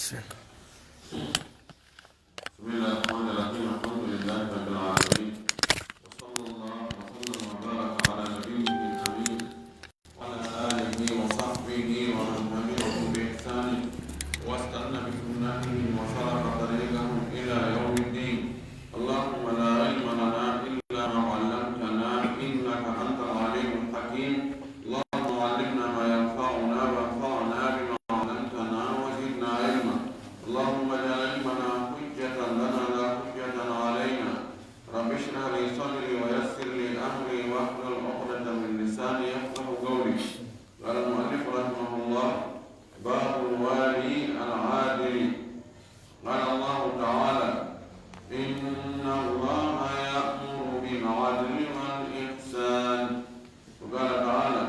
بسم الله الرحمن الرحيم الحمد لله رب العالمين وصلى الله وسلم وبارك على نبيه الأمين وعلى آله وصحبه ومن تبعهم بإحسان واستنى بسنته وسلك طريقهم إلى يوم الدين اللهم لا علم لنا إلا ما علمتنا إنك أنت العليم الحكيم اللهم علمنا ما ينفعنا وانفعنا بما علمتنا وزدنا علما اللهم اجعل علمنا حجة لنا لا حجة علينا رب اشرح لي صدري ويسر لي أمري واحلل عقدة من لساني يفقهوا قولي قال المؤلف رحمه الله باب الوالي العادل قال الله تعالى إن الله يأمر بالعدل والإحسان وقال تعالى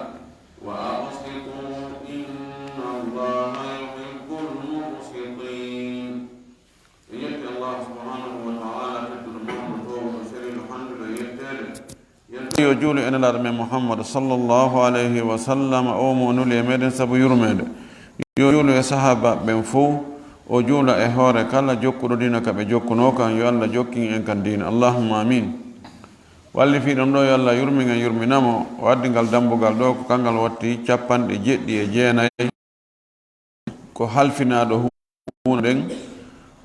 وأقسطوا إن الله يحب المقسطين يأتي الله سبحانه وتعالى تدرمان وطور وسرين الحمد لله يجول إن الأرم محمد صلى الله عليه وسلم أومون اليمين سبو يرمد يجول يسحب بنفو وجول إهور كلا جوكو دينك بجوكو نوكا يالله جوكين إن كان دين اللهم آمين walli fiɗon ɗo yo allah yurmiga yurminamo o addigal dambugal ɗo ko kangal watti capanɗe jeɗɗi e jeenayi ko halfinaɗo hunde nden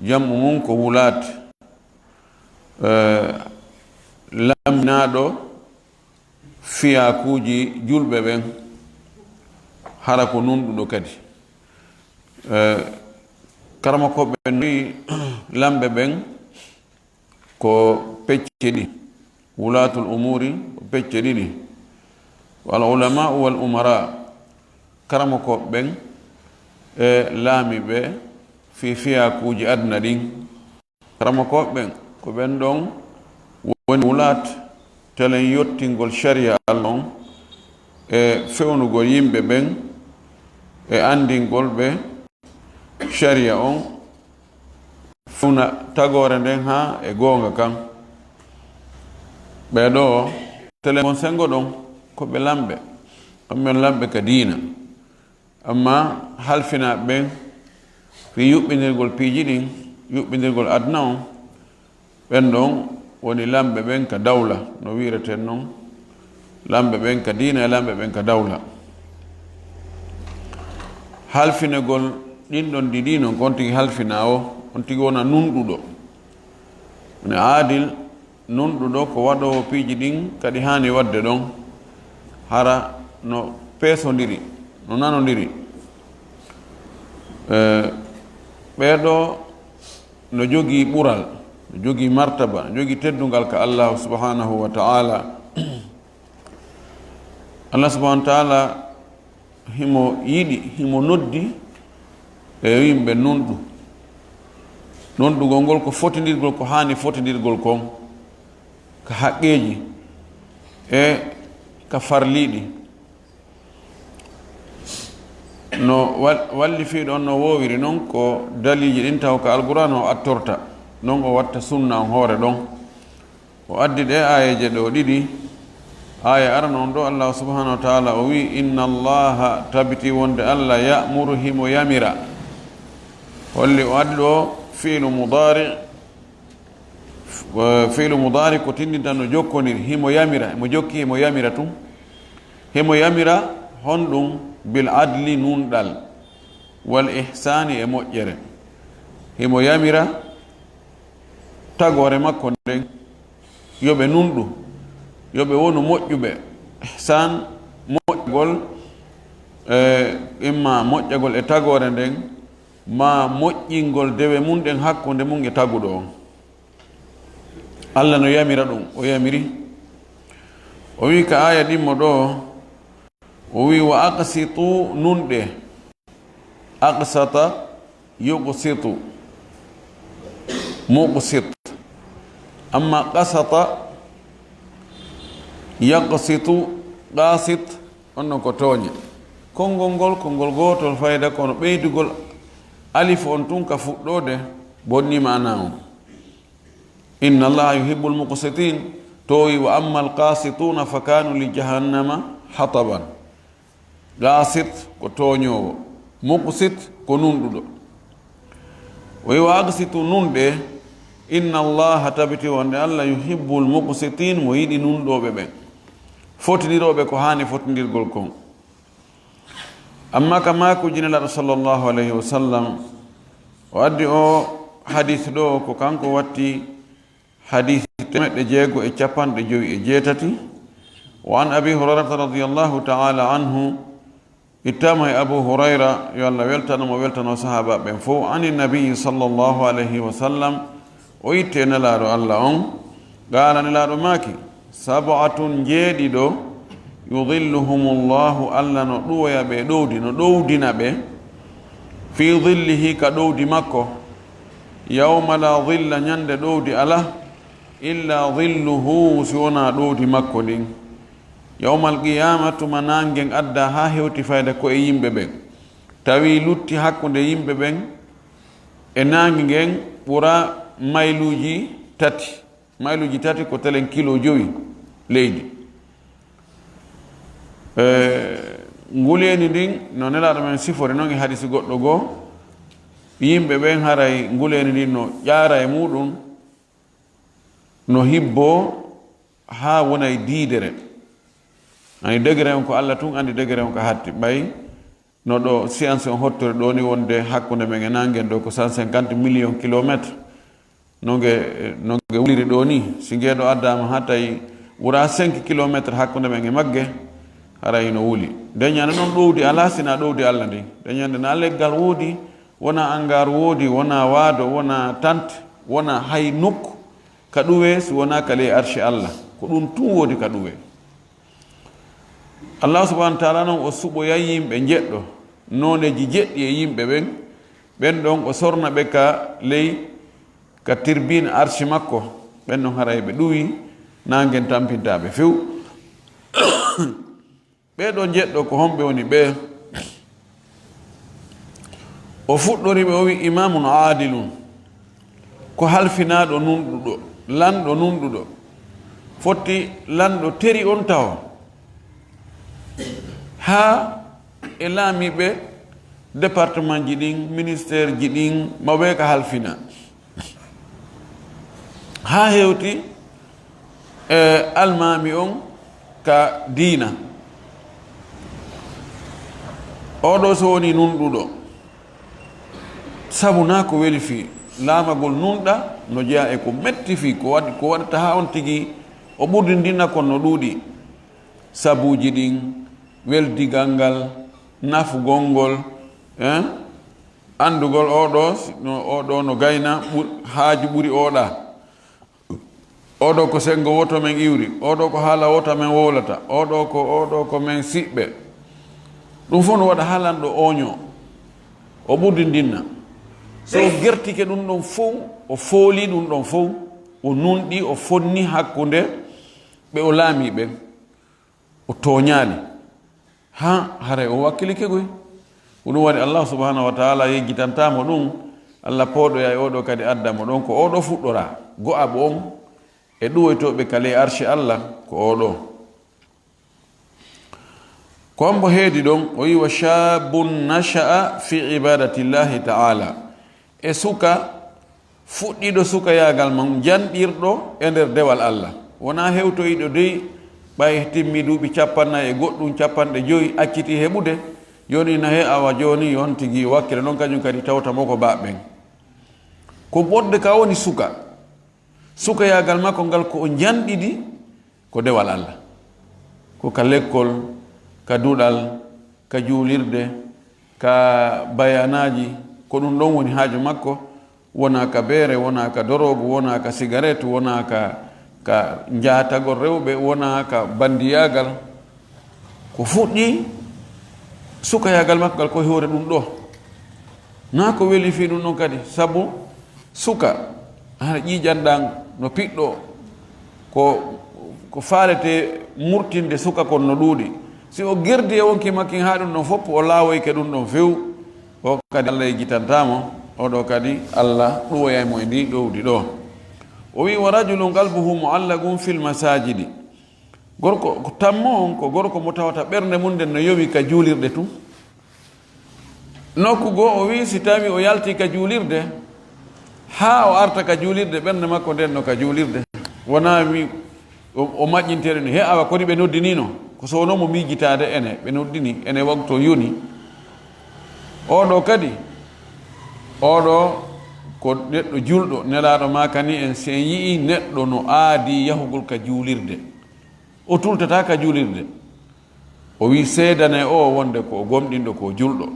jammu mum ko wulaat laminaɗo fiyakuji julɓe ɓen hara ko nunɗuɗo kadi karama koɓe noyi lamɓe ɓen ko pecce ɗi wulatul umuri pecce ɗiɗi wal ulama wal umara karama koɓe ɓen e laami ɓe fi fiyakuji adna ɗin karama koɓe ɓen ko ɓen ɗon woni wulat telen yottingol sharia allah on e fewnugol yimɓe ɓen e andingol ɓe sharia on fewna tagore nden ha e goonga kan ɓeɗo téléphone sengo ɗon ko ɓe lamɓe ɗonɓen lamɓe ka diina amma halfina ɓen fi yuɓɓinirgol piiji ɗin yuɓɓinirgol adna on ɓen ɗon woni lamɓe ɓen ka dawla no wireten noon lamɓe ɓen ka diina e lamɓe ɓen ka dawla halfinegol ɗin ɗon ɗiɗi noon kon tigi halfina o on tigi wona nunɗuɗo ne aadil nunɗuɗo ko waɗowo piiji ɗin kadi hani wadde ɗon hara no peesodiri no nanodiri ɓeɗo no jogii ɓural no jogii martaba no jogii teddungal ka allahu subhanahu wa ta'ala allah subhanahu wa ta'ala himo yiɗi himo noddi e yimɓe nunɗu nonɗugol ngol ko fotidirgol ko hani fotidirgol kon ka haqqeji e ka farliɗi no walli fiiɗon no wowiri noon ko daliji ɗin taw ko alquran o attorta noon o watta sunna on hoore ɗon o addi ɗe ayeje ɗo ɗiɗi aya ara noon ɗo allah subhanahu wa taala o wi inna allaha tabiti wonde allah ya'muru himo yamira holli o addi ɗo fiilu mudari ko tindinta no jokkoniri himo yamira emo jokki himo yamira tum himo yamira honɗum bil adli nunɗal wal ihsani e moƴƴere himo yamira tagore makko nden yoɓe nunɗu yoɓe wonu moƴƴuɓe ihsan moƴƴugol imma moƴƴagol e tagore nden ma moƴƴingol dewe mum ɗen hakkunde mum e taguɗo on allah no yamira ɗum o yamiri o wi ka aya ɗimmo ɗo o wi wa aqsitu nunɗe aqsata yuqsitu muqsit amma qasata yaqsitu qasit onnon ko tooñe konngol ngol konngol gotol fayda kono ɓeydugol alif on tun ka fuɗɗode bonnima ana on inna allaha yuhibbu almuqsitin towi wa amma alqasituna fa kanu li jahannama hataban qasit ko toñowo muqsit ko nunɗuɗo o wi wa aqsitu nunɗe inna allaha tabiti wonde allah yuhibbul muqsitin mo yiɗi nunɗoɓe ɓen fotiniroɓe ko hani fotidirgol kon amma ka makuji nelaɗo sallllahu alayhi wa sallam o addi o hadith ɗo ko kanko watti hadith 657 wa an abi hurairata radiallahu taala anhu ittama e abu hurayra yo allah weltanamo weltano sahaba ɓen fof ani nabiyi sallllahu alayhi wa sallam o yitte nelaɗo allah on qala nelaɗo maki sabatun jeeɗiɗo yudilluhum llahu allah no ɗuwoya ɓe ɗowdi no ɗowdina ɓe fi dillihi ka ɗowdi makko yawma la dilla ñande ɗowdi ala illa dilluhu si wona ɗowdi makko ɗin yawma alqiyama tuma nangen adda ha hewti fayda ko e yimɓe ɓen tawi lutti hakkude yimɓe ɓen e nangi ngen ɓura mayluji tati ko telen kilo 5 leydi nguleni ndin no nelaɗo men sifori noon e hadisi goɗɗo goo yimɓe ɓen haray nguleni ndin no ƴaara e muɗum no hibbo ha wona e diidere ani degré on ko allah tun andi degré on ko hatti ɓay no ɗo science on hottori ɗo ni wonde hakkude men e nangen ɗo ko 150 millions kilométre noge wuliri ɗo ni si ngeeɗo addama ha tawi wura 5 kilométre hakkude men e magge haray no wuli deñande noon ɗowdi ala sina ɗowdi allah ndi deñande na leggal woodi wona angar woodi wona waado wona tante wona hay nokku ka ɗuwe si wona ka ley arche allah ko ɗum tun woodi ka ɗuwe allah subahanahu wa taala noon o suɓoya yimɓe jeɗɗo noneji jeɗɗi e yimɓe ɓen ɗon o sorna ɓe ka ley ka tirbine arche makko ɓen ɗon haray ɓe ɗuwi nangen tampintaɓe few ɓeɗo jeɗɗo ko homɓe woni ɓe o fuɗɗori ɓe o wi imamun adilun ko halfinaɗo nunɗuɗo lanɗo nunɗuɗo fotti lanɗo teri on tawa ha e laamiɓe département ji ɗin ministére ji ɗin maɓe ka halfina ha hewti e almami on ka diina oɗo so woni nunɗuɗo sabu na ko weli fi laamagol nunɗa no jeeya e ko metti fi ko waɗata ha on tigi o ɓurdindinna kon no ɗuuɗi sabuji ɗin weldigal ngal nafugol ngol andugol oɗo no gayna haaju ɓuri oɗo ko sengo woto men iwri oɗo ko haala woto men wowlata oɗo ko men siɓɓe ɗum fof no waɗa haalanɗo oño o ɓurdindinna so gertike ɗum ɗon fof o fooli ɗum ɗon fof o nunɗi o fonni hakkude ɓe o laami ɓen o toñaali ha haray o wakkilike goy ko ɗum waɗi allah subahanahu wa taala yejjitantamo ɗum allah pooɗoya e oɗo kadi addamo ɗon ko oɗo fuɗɗora go'aɓo on e ɗuwoytoɓe kale arche allah ko oɗo ko on mbo heedi ɗon o wi wa shabun nasha'a fi ibadatillahi taala e suka fuɗɗiɗo suka yagal mum janɗirɗo e nder dewal allah wona hewtoyiɗo dey ɓay timmi duuɓi 50 e goɗɗum 50 acciti heɓude joni na he awa joni yon tigi wakkile noon kañum kadi tawtamo ko baɓɓen ko ɓodde ka woni suka yagal makko ngal ko o janɗiɗi ko dewal allah ko ka lekkol ka duɗal ka juulirde ka bayanaji ko ɗum ɗon woni haaju makko wona ka beere wona ka dorogu wona ka cigarette wona ka jaatagol rewɓe wona ka bandiyagal ko fuɗɗi sukayagal makko ngal ko hewre ɗum ɗo na ko weli fi ɗum ɗon kadi sabu suka hana ƴiƴanɗan no piɗɗo ko faalete murtinde suka kon no ɗuuɗi si o gerdi e wonki makkin ha ɗum ɗon fof o laawoyke ɗum ɗon few o kadi allah yejjitantamo oɗo kadi allah ɗuwoyaymo e ndi ɗowdi ɗo o wi wa rajulun qalbuhu muallaqun fil masajidi gorko ko tammo on ko gorko mo tawata ɓernde mum nden no yowi ka juulirde tun nokku goo o wi si tawi o yalti ka juulirde ha o arta ka juulirde ɓernde makko nden no ka juulirde wona mi o maƴƴintere ni he awa kodi ɓe noddinino ko sowno mo miijitade ene ɓe noddini ene wakto yoni oɗo kadi oɗo ko neɗɗo julɗo nelaɗo makani en sen yii neɗɗo no aadi yahugol ka juulirde o tultata ka juulirde o wi seedane o wonde ko gomɗinɗo ko julɗo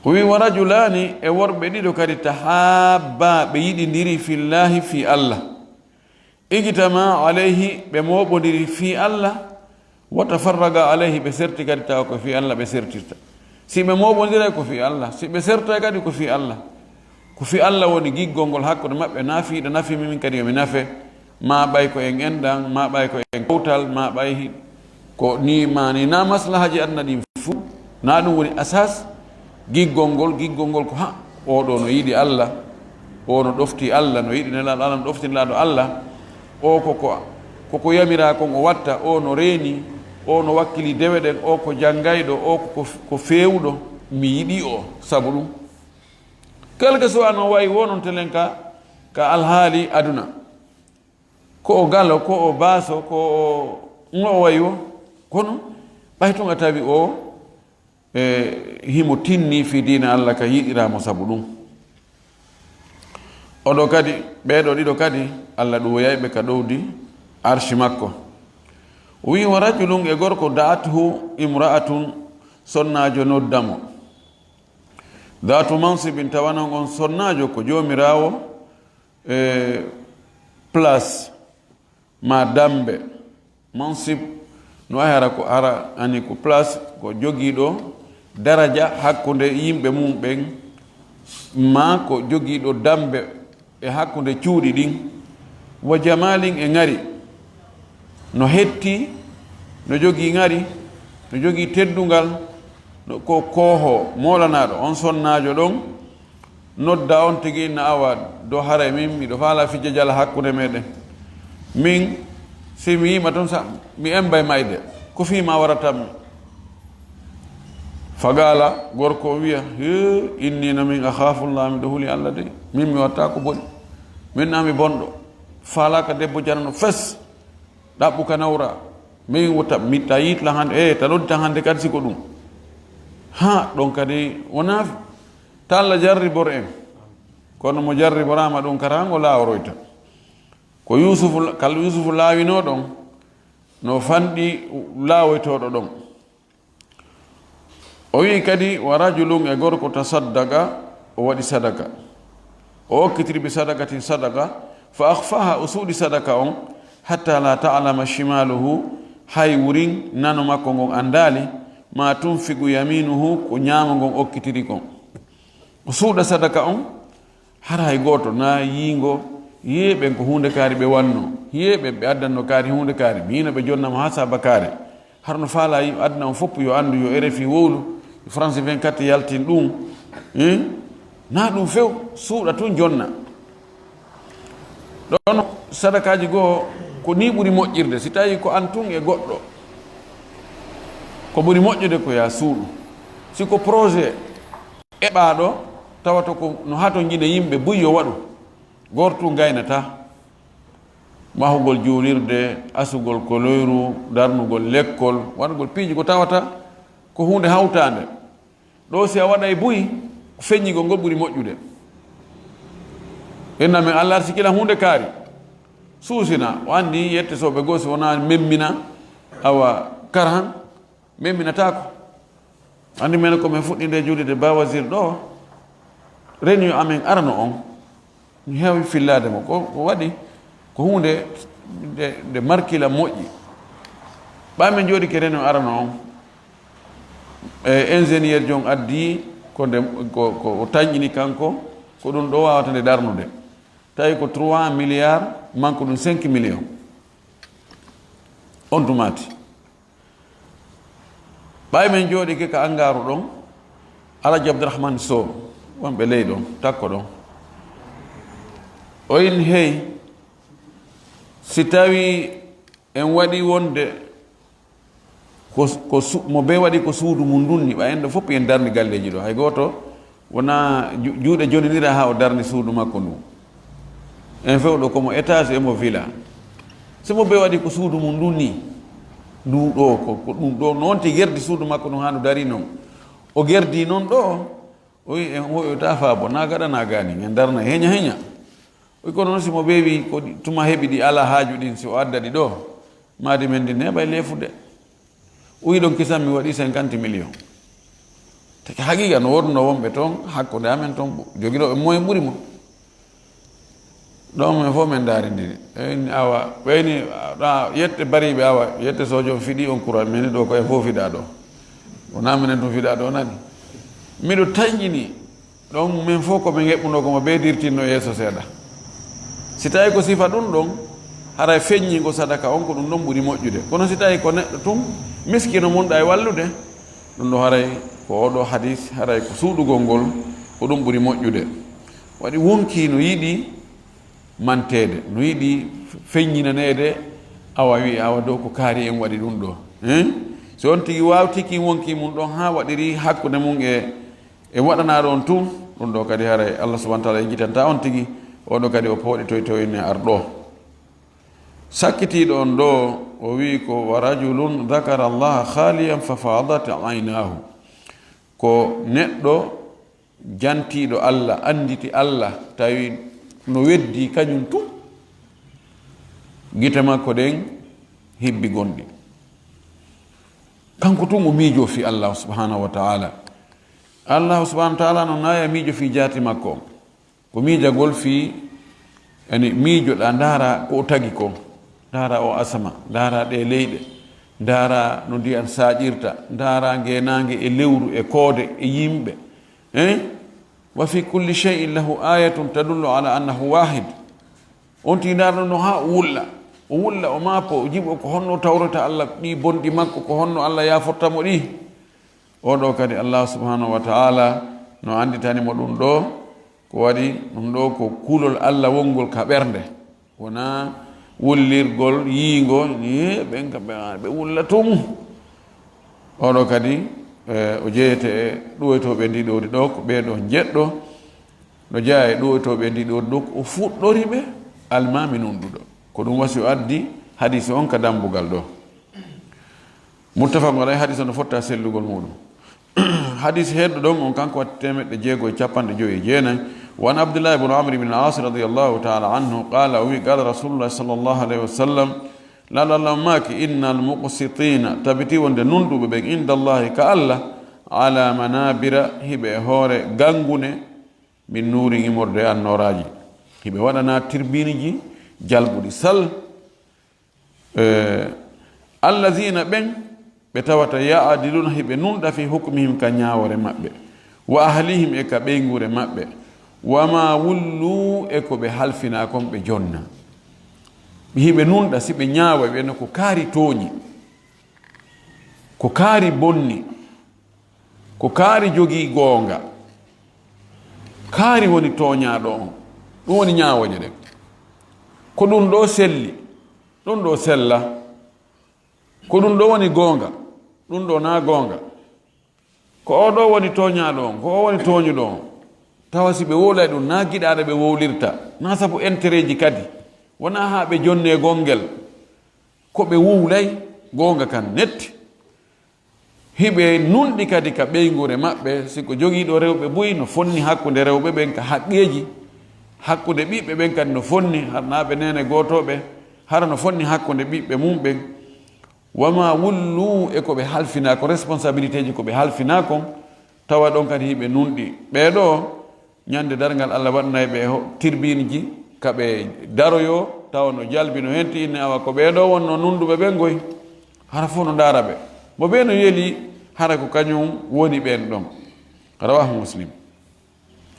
o wi wa rajulani e worɓe ɗiɗo kadi tahabba ɓe yiɗidiri fillahi fi allah igitama alayhi ɓe moɓodiri fi allah wa tafarraga alayhi ɓe serti kadi tawa ko fi allah ɓe sertirta si ɓe moɓodiray ko fi allah si ɓe sertay kadi ko fi allah woni giggol ngol hakkude maɓɓe nafiiɗo nafi min kadi yomi nafe ma ɓay ko en enɗan ma ɓay ko en kawtal ma ɓay ko ni mani na maslahaji aduna ɗin fuu na ɗum woni asas giggol ngol ko ha oɗo no yiɗi allah o no ɗofti allah no yiɗi nelaɗo allah no ɗoftinelaɗo allah o koko yamira kon o watta o no reeni o no wakkili dewe ɗen o ko janngayɗo o ko fewɗo mi yiɗi o sabu ɗum quelque soit no wayi wonon telen ka alhaali aduna ko o galo ko o baaso ko o wayi o kono ɓay tun a tawi o himo tinni fi dina allah ka yiɗiramo sabu ɗum oɗo kadi ɓeɗo ɗiɗo kadi allah ɗoyayɓe ka ɗowdi arshi makko wi wa rajulun e gorko da'atuhu imra'atun sonnajo noddamo datu mansibin tawanon on sonnajo ko jomirawo place ma dambe mansib no ahara ko ara ani ko place ko jogiiɗo daraja hakkunde yimɓe mum ɓen ma ko jogiiɗo dambe e hakkunde cuuɗi ɗin wa jamalin e ngari no hetti no jogii ngari no jogii teddungal ko kooho molanaɗo on sonnajo ɗon nodda on tigi na awa do hara min miɗo faala fijja jala hakkunde meɗen min si mi yima toon sa mi embay mayde ko fima waratanmi fagala gorko wiya innino min akhafullah miɗo huuli allah de min mi watta ko boɗi min nami bonɗo faalaka debbo janano fes ɗaɓɓu ka nawra min wota mitta yitla hande ta ɗoddita hande kadi siko ɗum ha ɗon kadi wona ta allah jarribor en kono mo jarriborama ɗum karango lawroyta ko yusufu laawino ɗon no fanɗi laawoytoɗo ɗon o wi kadi wa rajulun e gorko tasaddaqa o waɗi sadaka o okkitiri bi sadakatin sadaka fa akhfaha o suuɗi sadaka on hatta la ta'lama shimaluhu hay wurin nano makko ngon andali ma tunfigu yaminuhu ko ñaama ngon okkitiri kon o suuɗa sadaka on hara hay goto na yiingo yeɓen ko hunde kaari ɓe wanno yeɓen ɓe addanno kaari hunde kaari mina ɓe jonnama ha saba kaari harno faala aduna on fopp yo andu yo RFI wowlu France 24 yaltin ɗum na ɗum few suuɗa tun jonna ɗon sadakaji goo ko ni ɓuri moƴƴirde si tawi ko an tun e goɗɗo ko ɓuri moƴƴude ko ya suuɗu si ko projet eɓaɗo tawata ko no hato jiɗe yimɓe buy yo waɗu gortu gaynata mahugol juulirde asugol koloyru darnugol lekkol waɗugol piiji ko tawata ko hunde hawtande ɗo si a waɗa buy feññigol ngol ɓuri moƴƴude henna min allah sikila hunde kaari suusina o andi yette soɓe goo si wona memmina awa karahan memminatako andi men komin fuɗɗinde juulide bawasir ɗo réunion amen arano on mi heewi fillade mo ko waɗi ko hunde de markila moƴƴi ɓamen jooɗi ke réunion arano on ingénieur jon addi ko tañƴini kanko ko ɗum ɗo wawata nde darnude tawi ko 3 milliards manque ɗum 5 millions on tumati ɓaymen jooɗi ke ka angaru ɗon alaji abdourahmane sow wonɓe ley ɗon takko ɗon o in hey si tawi en waɗi wonde mo be waɗi ko suudu mum dunni ɓa en ɗo fof en darni galleji ɗo hay goto wona juuɗe jonidira ha o darni suudu makko ndu en fewɗo komo étage emo villa somo be waɗi ko suudu mum ndu ni ndu ɗo ko ɗum ɗo noon ti gerdi suudu makko ɗum ha ndu dari noon o gerdi noon ɗo o wi en hoyota faabo na gaɗana gani en darna heña oy kono noon simo ɓeewi ko tuma heɓi ɗi ala haaju ɗin si o adda ɗi ɗo maadi men ndi neɓay leefude o wi ɗon kisan mi waɗi 50 millions taki haqiqa no wonno wonɓe toon hakkude amen toon jogiɗoɓe moyen ɓuuri mo ɗon men fof men daarindiri ɓeyni awa ɓeyni yette bariɓe awa yette sojo fiɗi on courant meni ɗo ko en fof fiɗa ɗo wona minen tum fiɗa ɗo nani miɗo tañƴini ɗon min fof komin heɓɓuno komo ɓeydirtinno yeeso seeɗa si tawi ko sifa ɗum ɗon haray feññingo sadaka on ko ɗum ɗon ɓuuri moƴƴude kono si tawi ko neɗɗo tum miskino munɗa e wallude ɗum ɗo haray ko oɗo hadis haray ko suuɗugol ngol ko ɗum ɓuuri moƴƴude waɗi wonki no yiɗi mantede no yiɗi feññinanede awa wi awa dow ko kaari en waɗi ɗum ɗo so on tigi wawtiki wonki mum ɗon ha waɗiri hakkude mum e waɗanaɗo on tum ɗum ɗo kadi haray Allah subahana taala jitanta on tigi oɗo kadi o pooɗi toyne arɗo sakkitiɗo on ɗo o wi ko wa rajulun dakara allaha khaliyan fa fadat aynahu ko neɗɗo jantiɗo Allah anditi Allah tawi no weddi kañum tum gite makko ɗen hibbi gonɗi kanko tum o miijo fi Allah subhanahu wa ta'ala Allah subhanahu wa ta'ala no naya miijo fi jaati makko ko miijagol fi yani miijoɗa ndaara ko o tagi ko ndaara o asama ndaara ɗe leyɗe ndaara no ndiyan saaƴirta ndaara ngenange e lewru e koode e yimɓe wa fi kulli shay'in lahu ayatun tadullu ala annahu wahid on ti ndaarno no ha o wulla o maapo o jiɓo ko honno tawrata Allah ɗi bonɗi makko ko honno Allah yafortamo ɗi oɗo kadi Allah subhanahu wa ta'ala no anditanimo ɗum ɗo ko waɗi ɗum ɗo ko kuulol Allah wongol ka ɓernde wona wullirgol yiingo ɓen ɓe wulla tum oɗo kadi o jeeyete e ɗoytoɓe ndiɗori ɗo ko ɓeeɗo jeɗɗo no jeeya e ɗoytoɓe ndiɗori ɗo o fuɗɗori ɓe almami nunɗuɗo ko ɗum wasi o addi hadise on ka dambugal ɗo muttafaqun alayhi hadise no fotta sellugol muɗum hadise heɗɗo ɗon on kanko watti 159 وعن عبد الله بن عمرو بن العاص رضي الله تعالى عنه قال قال رسول الله صلى الله عليه وسلم لا ماك إن المقسطين تبتي وند نندو بك عند الله كالله على منابر هبه هور غانغونه من نور يمرد النوراجي هبه ودنا تربينجي جلبودي سل الذين بن بتوات يعدلون هبه نند في حكمهم كنياور مابbe واهلهم ekabengure mabbe wama wullu eko be halfina kon be jonna hibe nunda sibe nyaawa be no ko kaari toñi ko kaari bonni ko kaari jogi gonga kaari woni toñaado on ɗum woni ñaawoje de ko ɗum ɗo selli ɗum ɗo sella ko ɗum ɗo woni gonga ɗum ɗo na gonga ko oɗo woni toñaado on ko o woni toñuɗo on tawa si ɓe wowlay ɗum na giɗaɗo ɓe wowlirta na sabu intérêt ji kadi wona ha ɓe jonne gongel ko ɓe wuwlay gonga kan netti hiɓe nunɗi kadi ka ɓeygure maɓɓe siko jogiiɗo rewɓe buyi no fonni hakkude rewɓe ɓen ka haqqeji hakkude ɓiɓɓe ɓen kadi no fonni harnaɓe nene gotoɓe hara no fonni hakkude ɓiɓɓe mum ɓen wama wullu e ko ɓe halfina ko responsabilité ji ko ɓe halfina kon tawa ɗon kadi hiɓe nunɗi ɓeɗo ñande dargal Allah waɗnay ɓe tirbinji kaɓe daroyo tawa no jalbi no henti inne awa ko ɓeɗo wonno nunduɓe ɓen goy hara fof no ndaara ɓe mo ɓe no yeeli hara ko kañum woni ɓen ɗon rawahu muslim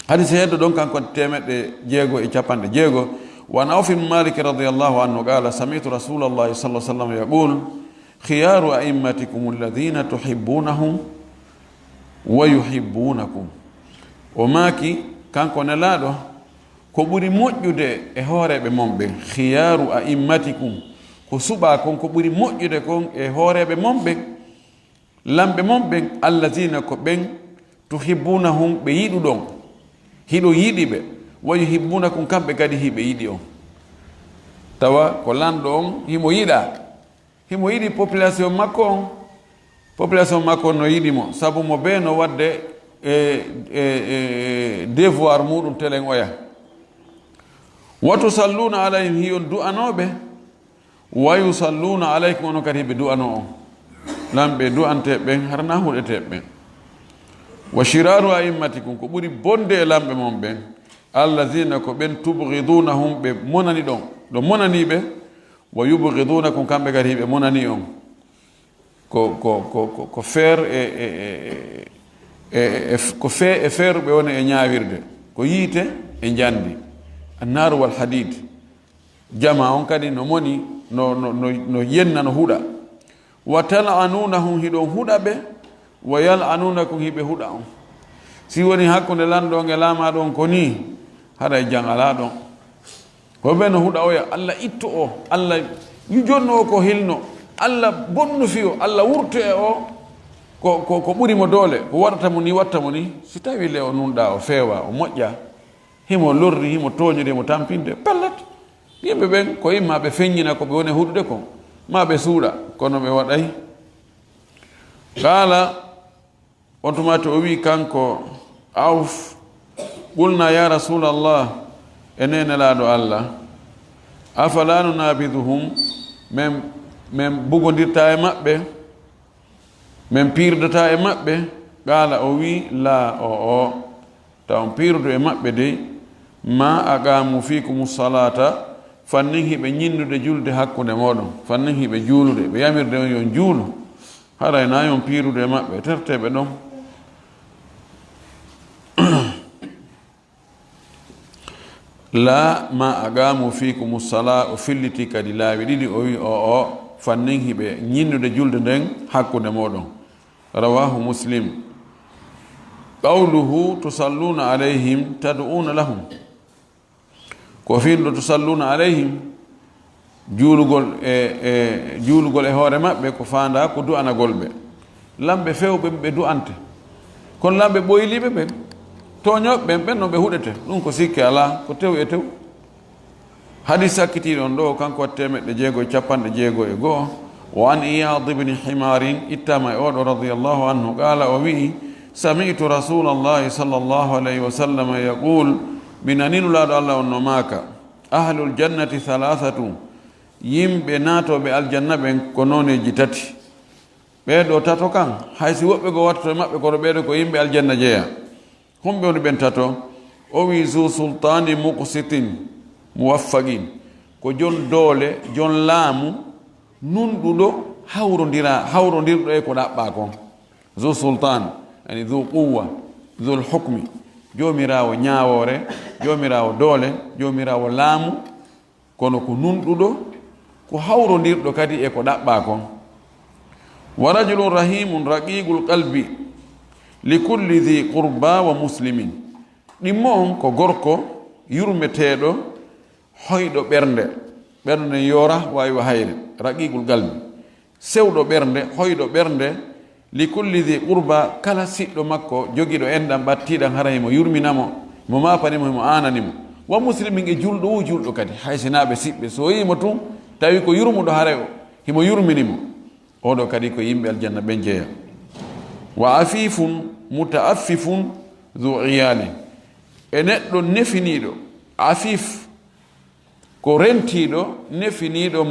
hadise heddo ɗon kanko 650 وعن عوف بن مالك رضي الله عنه قال سمعت رسول الله صلى الله عليه وسلم يقول خيار أئمتكم الذين تحبونهم ويحبونكم وماكي kanko nelaɗo ko ɓuri moƴƴude e hooreɓe mon ɓen khiyaru a'immatikum ko suɓa kon ko ɓuri moƴƴude kon e hooreɓe mon ɓen lamɓe mon ɓen allazina ko ɓen tuhibbunahum ɓe yiɗu ɗon hiɗo yiɗi ɓe wa yuhibbunakum kamɓe kadi hiɓe yiɗi on tawa ko lanɗo on himo yiɗi population makko on no yiɗimo sabu mo ɓe no wadde devoir muɗum telen oya wa tusalluna alayhim hiyon du'anoɓe wa yusalluna alaykum ono kadi hiɓe du'ano on lamɓe du'ante ɓen harna huɗete ɓen wa shiraru a'immatikum ko ɓuri bonde e lamɓe mon ɓen allazina ko ɓen tubghidunahum ɓe monani ɗon ɗo monaniɓe wa yubghidunakum kamɓe kadi hiɓe monani on ko feere ko fee e feeruɓe woni e ñaawirde ko yiite e njandi annaru wal hadid jama on kadi no moni no yenna no huɗa wa tal'anunahum hiɗon huɗa ɓe wa yal'anunakum hiɓe huɗa on si woni hakkunde lanɗo on e laama ɗon ko ni haɗa e jang ala ɗon hoɓe no huɗa oya allah ittu o allah jonno o ko hilno allah bonnu fiyo allah wurto e o ko ɓurimo doole ko waɗata mo ni watta mo ni si tawi le o nunɗa o feewa o moƴƴa himo lorri himo toñude himo tampinde pellat yimɓe ɓen ko imma ɓe feññina ko ɓe woni huɗude ko ma ɓe suuɗa kono ɓe waɗay qala on tumati o wi kanko Auf qulna ya rasulallah enene laaɗo allah afala nunabiduhum min bugodirta e maɓɓe min pirdata e maɓɓe qala o wi la o taw pirdu e maɓɓe dey ma aqamu fikum salata fannin hiɓe ñinnude julde hakkunde moɗon fannin hiɓe juulude ɓe yamirde on yon juulu haray na yon pirude e maɓɓe terteɓe ɗon la ma aqamu fikum sala o filliti kadi laawi ɗiɗi o wi o fannin hiɓe ñinnude julde nden hakkunde moɗon rawahu muslim qawluhu tusalluna alayhim tad'una lahum ko finɗo tusalluna alayhim juulugol juulugol e hoore maɓɓe ko fanda ko du'anagol ɓe lamɓe fewɓe ɓe du'ante kono lamɓe ɓoyliɓe ɓen toñoɓe ɓen no ɓe huɗete ɗum ko sikke ala ko tew e tew hadis sakkitiɗo on ɗo kanko wat 650 wa an iyad ibni himarin ittama e oɗo radiallahu anhu qala o wi sami'tu rasulallahi sallllahu alayhi wa sallam yaqul binanilulaɗo allah on no maaka ahlul jannati thalathatu yimɓe naatoɓe aljanna ɓen ko noneji tati ɓeɗo tato kan haysi woɓɓe go watta e maɓɓe koto ɓeɗo ko yimɓe aljanna jeeya homɓe woni ɓen tato o wi zu sultani muqsitin muwaffaqin ko jon doole jon laamu nunɗuɗo hawrodirɗo e ko ɗaɓɓa kon zu sultan ani zu quwa zul hukmi jomirawo ñaawore jomirawo doole jomirawo laamu kono ko nunɗuɗo ko hawrodirɗo kadi e ko ɗaɓɓa kon wa rajulun rahimun raqiqul qalbi li kulli dhi qurba wa muslimin ɗimmo on ko gorko yurmeteɗo hoyɗo ɓernde ɓernde yora wawi hayre raqiqul qalbi sewɗo ɓernde hoyɗo ɓernde li kulli dhi qurba kala siɗɗo makko jogiɗo enɗam ɓattiɗan hara himo yurminamo mo mapanimo himo ananimo wa muslimin e julɗo julɗo kadi haysinaɓe siɓɓe so yimo tun tawi ko yurmuɗo hara o himo yurminimo oɗo kadi ko yimɓe aljanna ɓen jeeya wa afifun mutaaffifun dhu iyali e neɗɗo nefiniɗo afif ko rentiɗo nefiniɗo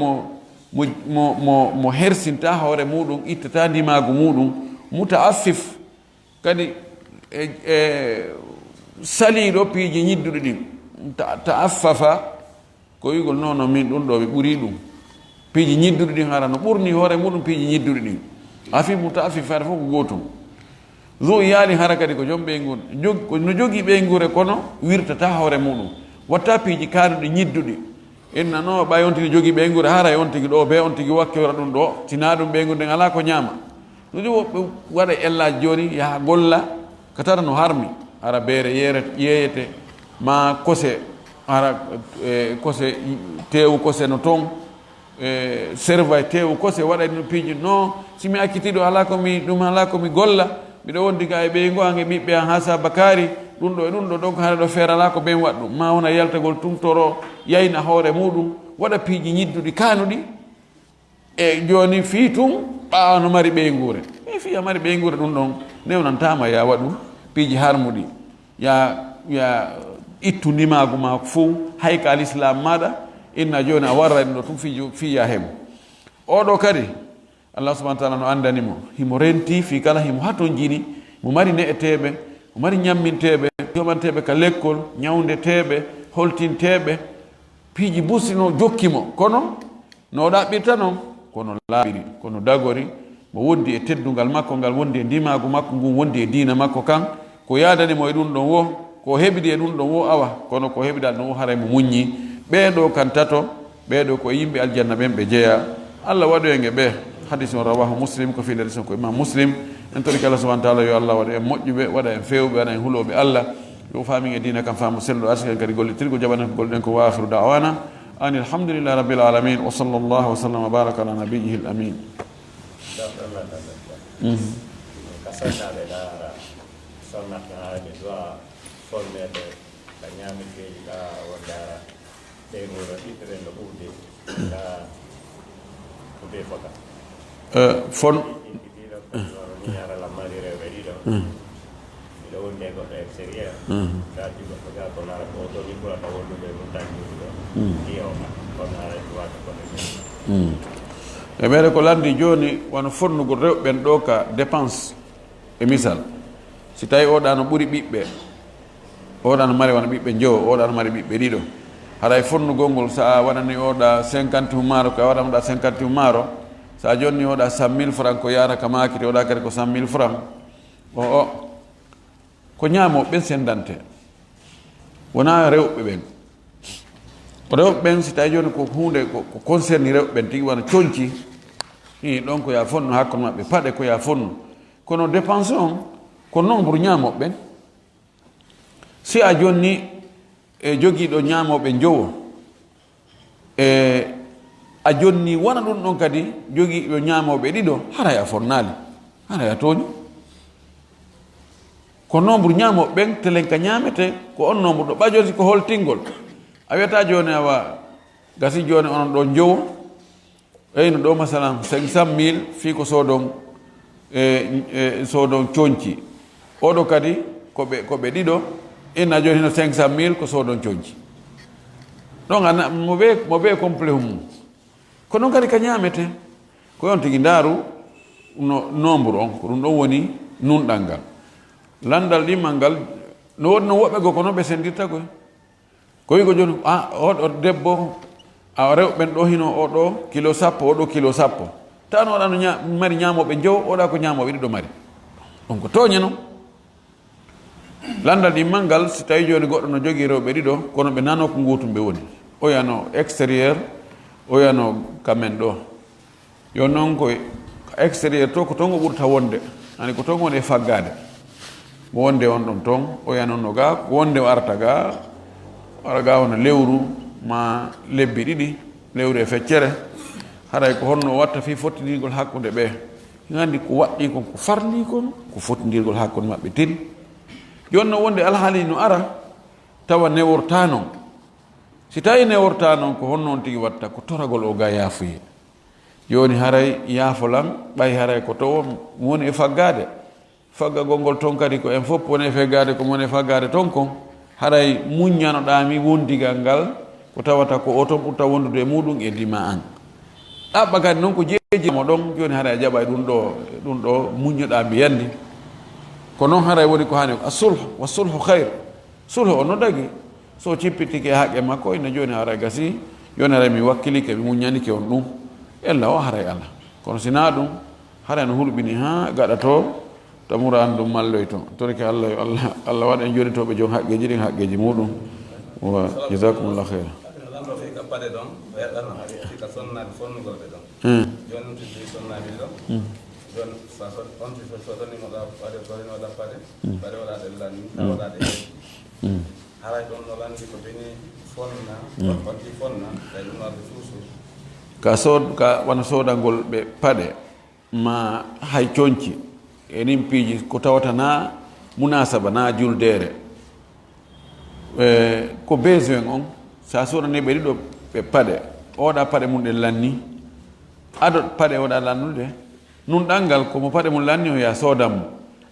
mo hersinta hoore muɗum ittata ndimagu muɗum mutaaffif kadi saliɗo piiji ñidduɗi ɗin taaffafa ko wigol nono min ɗum ɗo ɓe ɓuri ɗum piiji ñidduɗi ɗin hara no ɓurni hoore muɗum piiji ñidduɗi ɗin afif mutaaffif hara fof ko gotum zo yaali hara kadi ko joom ɓeygure no jogii ɓeygure kono wirtata hoore muɗum watta piiji kaanuɗi ñidduɗi inna no ɓay on tigi jogii ɓeygure haray on tigi ɗo be on tigi wakkewra ɗum ɗo tina ɗum ɓeygude nden ala ko ñaama no jogi woɓɓe waɗa ellaji joni yaha golla ko tata no harmi hara beere yeeyete ma kose hara kose teewu kose no toon serva teewu kose waɗa no piiji non simi akkitiɗo ala komi ɗum ala komi golla miɗo wondi ga e ɓey ngo ange ɓiɓɓe an hasa bakari ɗum ɗo e ɗum ɗo donc haɗa ɗo ferala ko ɓen waɗ ɗum ma wona yaltagol tumtoro yayna hoore muɗum waɗa piiji ñidduɗi kanuɗi e joni fii tum ɓawa no mari ɓeygure e fi a mari ɓeygure ɗum ɗon newnantama ya waɗum piiji harmuɗi ya ittu ndimagu ma fo hay ka l'islam maɗa inna joni a warra ɗum ɗo tum fiya heɓo oɗo kadi allah subahana taala no andanimo himo renti fi kala himo haton jini mo mari ne'eteɓe mo mari ñamminteɓe jomanteɓe ka lekkol ñawdeteɓe holtinteɓe piiji busino jokkimo kono no ɗaɓɓirta noon kono laaɓiri kono dagori mo wondi e teddugal makko ngal wondi e ndimagu makko ngun wondi e diina makko kan ko yadanimo e ɗum ɗon wo ko heɓidi e ɗum ɗon wo awa kono ko heɓidal ɗon wo haray mo muññi ɓeɗo kan tato ɓeɗo ko yimɓe aljanna ɓen ɓe jeeya allah waɗoyenge ɓe hadis on rawahu muslim ko fiilade son ko imam muslim en toriki allah subahana taala yo allah waɗa en moƴƴuɓe waɗa en fewɓe waɗa en huloɓe allah yo famin e dina kam faamu selluɗo arsiken kadi gollitirgo jaɓanen ko golɗen ko wa akhiru dawana an alhamdulillahi rabbil alamin wa sallallahu wa sallam wa baraka ala nabiyihi l amin fon e ɓeɗe ko landi joni wono fonnugol rewɓen ɗo ka dépense e misal si tawi oɗano ɓuuri ɓiɓɓe oɗano mari wona ɓiɓɓe jowo oɗano mari ɓiɓɓe ɗiɗo haɗay fonnugol ngol sa waɗani oɗa 50 maaro ko a waɗamaɗa 50 maaro sa jonni oɗa 100 000 francs ko yaraka makite oɗa kadi ko 100 000 francs o ko ñaamo ɓen sendante wona rewɓe ɓen rewɓe ɓen si tawi joni ko hunde ko concerni rewɓe ɓen tigi wona coñci ɗon ko ya fonno hakkude maɓɓe paɗe ko ya fonno kono dépense on ko nombre ñamoɓe ɓen si a jonni e jogiiɗo ñamoɓe jowo e a jonni wona ɗum ɗon kadi jogiiɗo ñamoɓe ɗiɗo haray a fonnali haray a tooñi ko nombre ñamoɓe ɓen telen ka ñamete ko on nombre ɗo ɓajoti ko holtingol a wiyata joni awa gasi joni onon ɗo jowo eyno ɗo masalan 500 000 fi ko soodon soodon coñci oɗo kadi koɓe ɗiɗo inna joni hino 500 000 ko soodon coñci ɗon a mo ɓe complet mum ko noon kadi ka ñamete ko yon tigui ndaaru no nombre on ko ɗum ɗon woni nunɗal ngal landal ɗimmal ngal no wodi no woɓɓe go ko noon ɓe sendirta koy ko wi ko joni oɗo debbo a rewɓen ɗo hino oɗo kilo 10 oɗo kilo 10 tan oɗano mari ñamoɓe jowo oɗa ko ñamoɓe ɗiɗo mari ɗum ko tooñe noon landal ɗimmal ngal si tawi joni goɗɗo no jogui rewɓe ɗiɗo kono ɓe nano ko gutumɓe woni o yano extérieur o yano kamen ɗo yo noon ko extérieur to ko toon o ɓurta wonde ani ko toon woni e faggade mo wonde on ɗon toon o yanonno ga ko wonde o arta ga ara ga wona lewru ma lebbi ɗiɗi lewru e feccere haray ko honno watta fi fottidirgol hakkude ɓe gandi ko waɗɗi kon ko farli kon ko fottidirgol hakkude maɓɓe til jonno wonde alhaali no ara tawa neworta noon si tawi neworta noon ko honno on tigi watta ko toragol o ga yaafuye joni haray yaafolan ɓay haray ko to woni e faggade faggagol ngol toon kadi ko en fof woni e feggade ko woni e faggade toon kon haray muññanoɗami wondigal ngal ko tawata ko o toon ɓurta wondude e muɗum e dima an ɗaɓɓa kadi noon ko jeejimo ɗon joni haray a jaɓa ɗum ɗo muññoɗami yandi ko noon haray woni ko hani asulh wa sulhu hayr sulhu o no dagi so cippitike e haqqe makko ene joni haray gasi joni haray mi wakkilike mi muññanike on ɗum ella o haray ala kono sina ɗum haray no hulɓini ha gaɗa to tamura an ɗum malloy to torike allah yo allah waɗa en joni toɓe joom haqqeji ɗin haqqeji muɗum wa jasakumullah heyra ka wona soodangol ɓe paɗe ma hay coñci enin piiji ko tawata na munasaba na juldere ko besoin on sa sorani ɓe ɗiɗo ɓe paɗe oɗa paɗe mum ɗe lanni aɗo paɗe oɗa lannude nun ɗangal komo paɗe mum lanni o ya soodanmo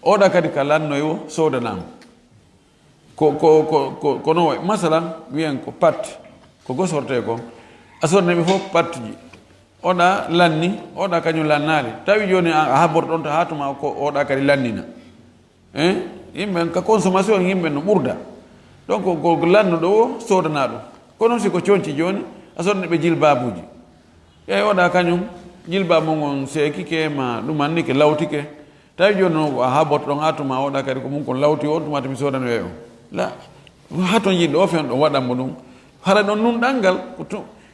oɗa kadi ka lannoyo soodanamo ko no way masalan wiyen ko pat ko gosorte ko a sorneɓe fof patji oɗa lanni oɗa kañum lannali tawi joni a habor ɗon to hatuma ko oɗa kadi lannina yimɓe ka consommation yimɓe no ɓurda donc ko lannuɗo o sodana ɗum kono si ko conci joni a sorneɓe jilbabuji eyyi oɗa kañum jilbabu gon seekike ma ɗum annike lawtike tawi joni no a habor ɗon hatuma oɗa kadi ko mum kon lawti on tuma tumi sodanoye o la haton yiɗɗo o fen ɗo waɗanmo ɗum hara ɗon nun ɗangal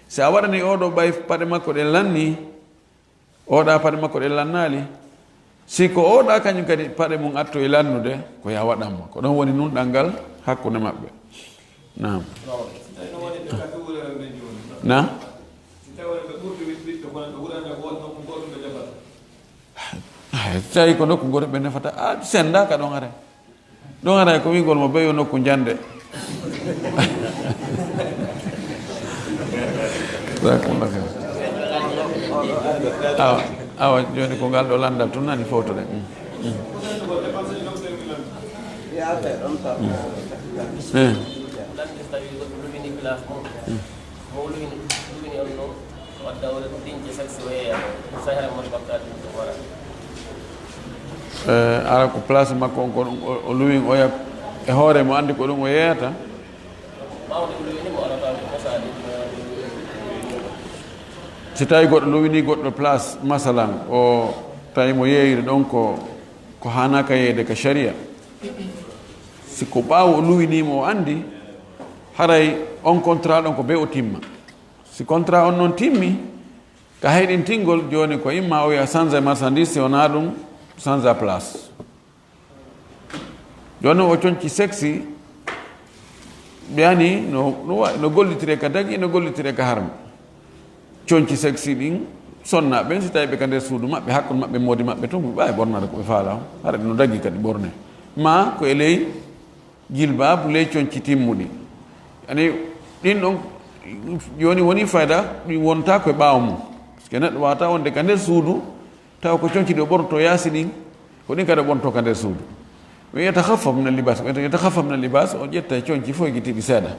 si a waɗani oɗo ɓay paɗe makko ɗe lanni oɗa paɗe makko ɗe lannali si ko oɗa kañum kadi paɗe mum atto e lannude ko ya waɗanmo ko ɗon woni nun ɗangal hakkude maɓɓe nam na tawi ko nokku goto ɓe nefata a senda ka ɗon ara ko wigol mo ɓeyo nokku jande awa joni ko ngal ɗo landal tun nani fowtode ara ko place makko on ko o luwin oya e hoore mo andi ko ɗum o yeyata si tawi goɗɗo luwini goɗɗo place masalan o tawi mo yeeyiri ɗon ko hanaka yeyde ka sharia si ko ɓaawo o luwinimo o andi haray on contrat ɗon ko be o timma si contrat on noon timmi ka heɗintingol joni ko imma o wiya change marchandise si wona ɗum change place joni o coñci sexy ɓeyani no gollitire ka dagi no gollitire ka harmi coñci sexy ɗin sonna ɓen si tawi ɓe ka nder suudu maɓɓe hakkude maɓɓe moodi maɓɓe tun ɓe ɓawi ɓornade koɓe faala hara no dagui kadi ɓorne ma ko e ley jilbab ley coñci timmuɗi ani ɗin ɗon joni woni fayda ɗi wonta koye ɓaawa mum par ce que neɗɗo wawata wonde ka nder suudu tawa ko coñci ɗi o ɓornoto yaasi ɗin ko ɗin kadi o ɓornoto ka nder suudu mi wiyata haffam na libas wiyata haffam na libas o ƴetta coñci fof e guitiɗi seeɗa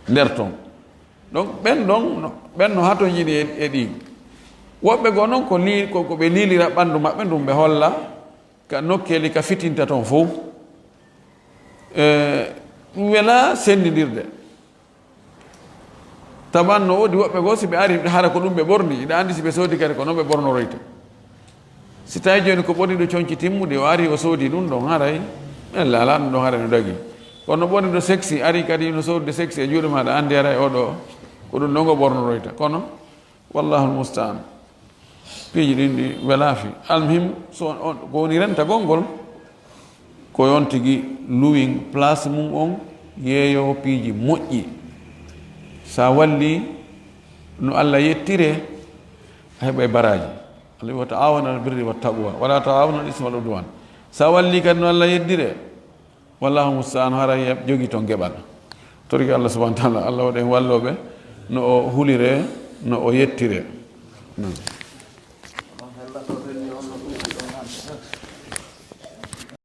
nder toon donc ɓen no hato jiiɗi e ɗi woɓɓe goo noon ko ɓe liilira ɓanndu maɓɓe ɗum ɓe holla ka nokkeli ka fitinta toon fof ɗum wela sendidirde tabanno woodi woɓɓe goo si ɓe ari hara ko ɗum ɓe ɓorni iɗa anndi si ɓe soodi kadi ko noon ɓe ɓornoroyta si tawi joni ko ɓorniɗo coñci timmude o ari o soodi ɗum ɗon haray elle ala ɗum ɗon haray no dagi kono ɓorniɗo sexy ari kadi no sodde sexy e juuɗe maɗa anndi aray oɗo ko ɗum ɗon go ɓornoroyta kono wallahu lmustaan piiji ɗin ɗi welaafi almuhim so ko woni rentagol ngol ko yon tigi luwin place mum on yeeyo piiji moƴƴi sa walli no Allah yettire a heɓa e baraji Allah wa ta'awanu alal birri wat taqwa wala ta'awanu alal ismi wal udwan sa walli kadi no Allah yeddire wallahu musta'an hara jogi toon geɓal torki Allah subhanahu wa ta'ala Allah waɗen walloɓe no o hulire no o yettire